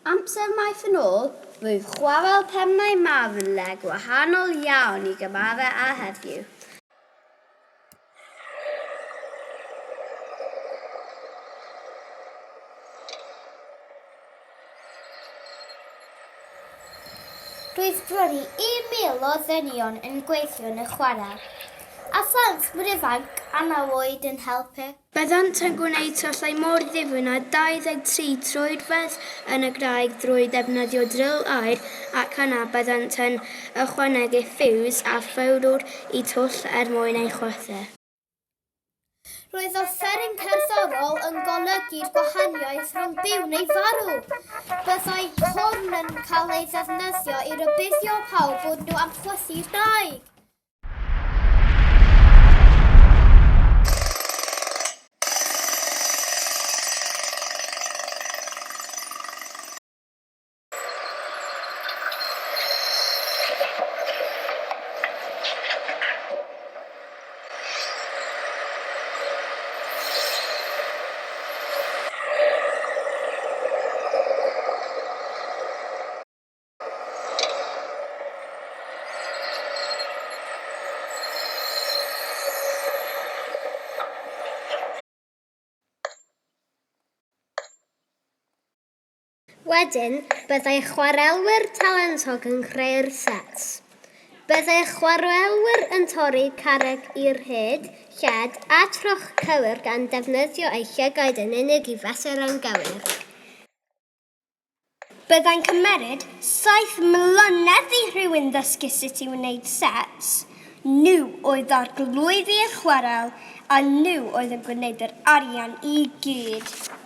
Amser maith yn ôl, roedd chwarel Penmaenmawr yn le gwahanol iawn i gymharu â heddiw. Roedd bron i 1,000 o ddynion yn gweithio yn y chwarel, a phlant mor ifanc a 9 oed yn helpu. Byddant yn gwneud tyllau mor ddifn â 23 troedfedd yn y graig drwy ddefnyddio dril aer ac yna byddant yn ychwanegu ffiws a ffewrwr i twll mwyn ei chwythu. Roedd offeryn cerddorol yn golygu'r gwahaniaeth rhwng byw neu farw. Byddai hwn yn cael ei ddefnyddio i rybuddio pawb bod nhw am chwythu'r graig. Wedyn, byddai chwarelwyr talentog yn creu'r sets. Byddai chwarelwyr yn torri carreg i'r lled a troch cywir gan defnyddio eu llygaid yn unig i fesur yn gywir. Byddai'n cymryd 7 mlynedd i rhywun ddysgu sut i wneud sets. Nhw oedd arglwyddu'r chwarel a nhw oedd yn gwneud yr arian i gyd.